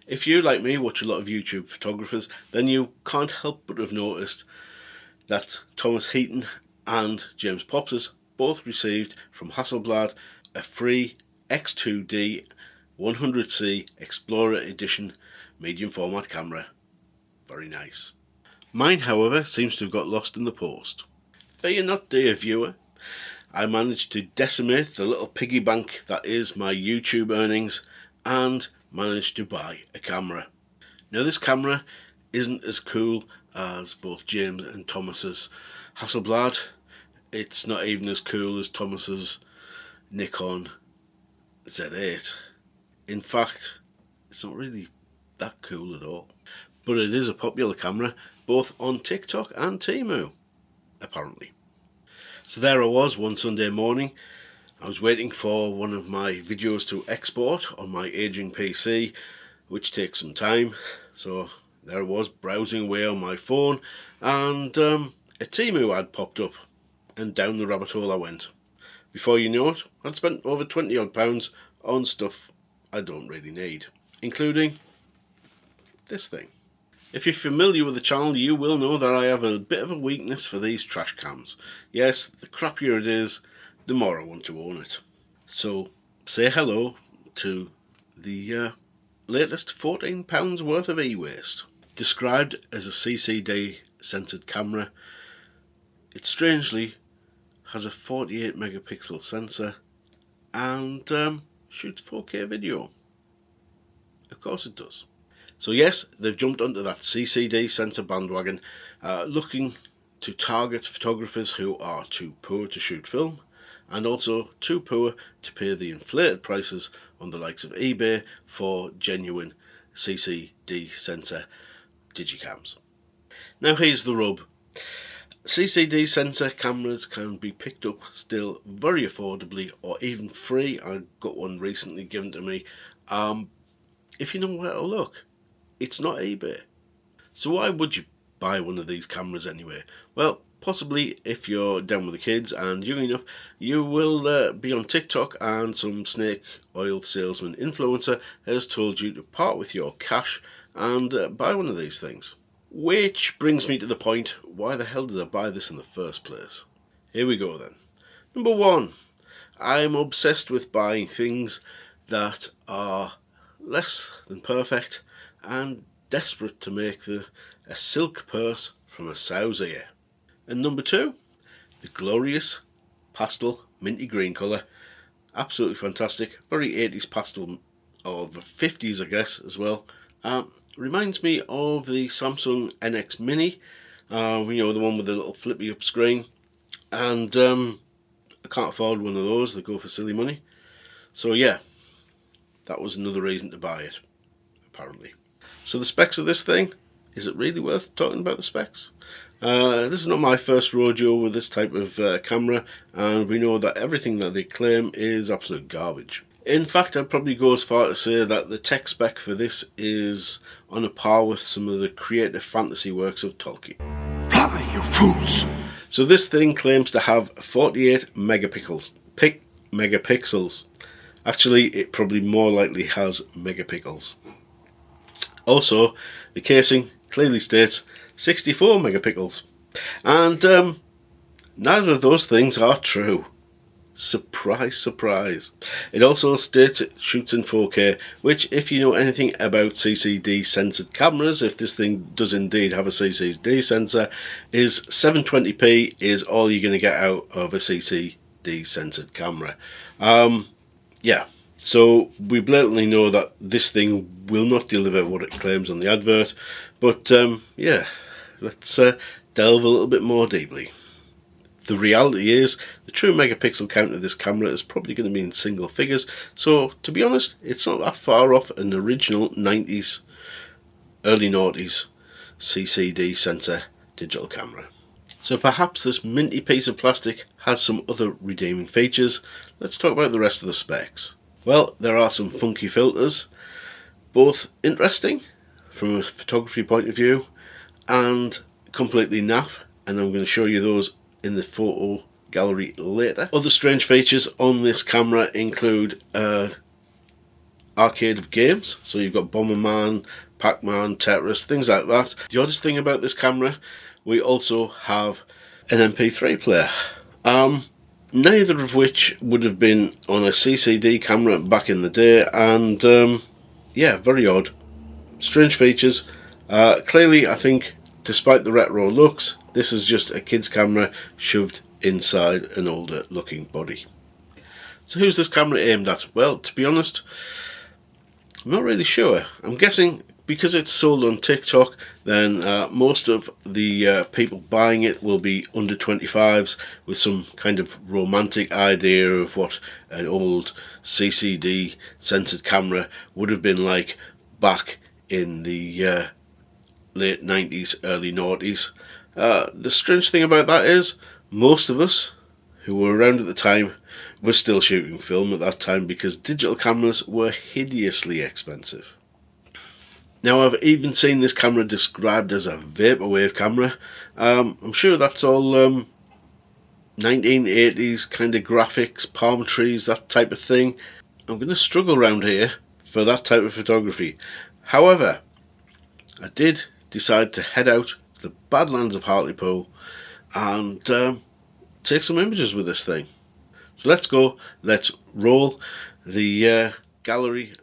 If you, like me, watch a lot of YouTube photographers, then you can't help but have noticed that Thomas Heaton and James Popses both received from Hasselblad a free X2D 100C Explorer Edition medium format camera. Very nice. Mine, however, seems to have got lost in the post. Fear not, dear viewer. I managed to decimate the little piggy bank that is my YouTube earnings and managed to buy a camera. Now, this camera isn't as cool as both James and Thomas's Hasselblad. It's not even as cool as Thomas's Nikon Z8. In fact, it's not really that cool at all. But it is a popular camera, both on TikTok and Temu, apparently. So there I was one Sunday morning. I was waiting for one of my videos to export on my aging PC, which takes some time. So there I was, browsing away on my phone, and a Temu ad popped up, and down the rabbit hole I went. Before you know it, I'd spent over £20 odd on stuff I don't really need, including this thing. If you're familiar with the channel, you will know that I have a bit of a weakness for these trash cams. Yes, the crappier it is, the more I want to own it. So say hello to the latest £14 worth of e-waste. Described as a CCD censored camera, it strangely has a 48 megapixel sensor and shoots 4K video. Of course it does. So yes, they've jumped onto that CCD sensor bandwagon, looking to target photographers who are too poor to shoot film and also too poor to pay the inflated prices on the likes of eBay for genuine CCD sensor digicams. Now here's the rub. CCD sensor cameras can be picked up still very affordably or even free. I got one recently given to me. If you know where to look. It's not eBay. So why would you buy one of these cameras anyway? Well, possibly if you're down with the kids and young enough, you will be on TikTok and some snake oil salesman influencer has told you to part with your cash and buy one of these things. Which brings me to the point, why the hell did I buy this in the first place? Here we go then. Number one, I'm obsessed with buying things that are less than perfect and desperate to make a silk purse from a sow's ear. And number two, the glorious pastel minty green colour. Absolutely fantastic. Very 80s pastel, or 50s I guess as well. Reminds me of the Samsung NX Mini, the one with the little flippy up screen. And I can't afford one of those, they go for silly money. So yeah, that was another reason to buy it, apparently. So the specs of this thing, is it really worth talking about the specs? This is not my first rodeo with this type of camera, and we know that everything that they claim is absolute garbage. In fact, I'd probably go as far to say that the tech spec for this is on a par with some of the creative fantasy works of Tolkien. Fly, you fools! So this thing claims to have 48 megapixels. Megapixels. Actually, it probably more likely has megapixels. Also, the casing clearly states 64 megapixels. And neither of those things are true. Surprise, surprise. It also states it shoots in 4K, which, if you know anything about CCD censored cameras, if this thing does indeed have a CCD sensor, is 720p is all you're going to get out of a CCD censored camera. Yeah. So we blatantly know that this thing will not deliver what it claims on the advert, but yeah, let's delve a little bit more deeply. The reality is, the true megapixel count of this camera is probably going to be in single figures, so to be honest, it's not that far off an original 90s, early noughties CCD sensor digital camera. So perhaps this minty piece of plastic has some other redeeming features. Let's talk about the rest of the specs. Well, there are some funky filters, both interesting from a photography point of view and completely naff, and I'm going to show you those in the photo gallery later. Other strange features on this camera include a arcade of games. So you've got Bomberman, Pac-Man, Tetris, things like that. The oddest thing about this camera, we also have an MP3 player. Neither of which would have been on a CCD camera back in the day, and yeah, very odd. Strange features. Clearly, I think, despite the retro looks, this is just a kid's camera shoved inside an older looking body. So who's this camera aimed at? Well, to be honest, I'm not really sure. I'm guessing because it's sold on TikTok, then most of the people buying it will be under 25s with some kind of romantic idea of what an old CCD censored camera would have been like back in the late 90s, early 90s. The strange thing about that is most of us who were around at the time were still shooting film at that time because digital cameras were hideously expensive. Now, I've even seen this camera described as a vaporwave camera. I'm sure that's all 1980s kind of graphics, palm trees, that type of thing. I'm going to struggle around here for that type of photography. However, I did decide to head out to the Badlands of Hartlepool and take some images with this thing. So let's go, let's roll the gallery.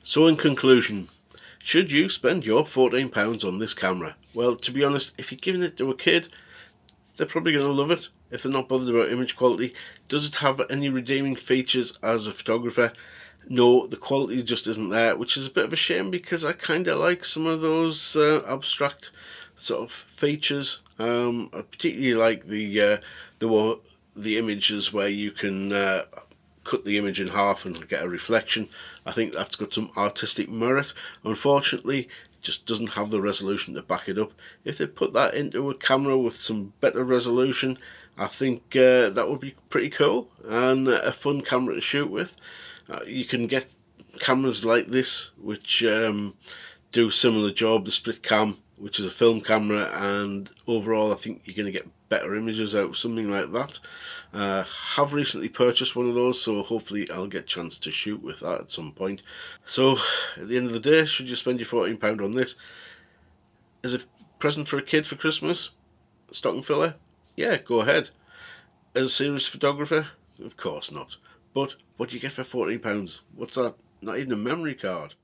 So in conclusion, should you spend your £14 on this camera? Well, to be honest, if you're giving it to a kid, they're probably going to love it if they're not bothered about image quality. Does it have any redeeming features as a photographer? No, the quality just isn't there, which is a bit of a shame because I kind of like some of those abstract sort of features. I particularly like the images where you can cut the image in half and get a reflection. I think that's got some artistic merit. Unfortunately, it just doesn't have the resolution to back it up. If they put that into a camera with some better resolution, I think that would be pretty cool and a fun camera to shoot with. You can get cameras like this which do similar job, the split cam, which is a film camera, and overall I think you're going to get better images out of something like that. Have recently purchased one of those, so hopefully I'll get a chance to shoot with that at some point. So at the end of the day, should you spend your £14 on this as a present for a kid for Christmas? stocking filler? Yeah, go ahead. As a serious photographer? Of course not. But what do you get for £14? What's that? Not even a memory card.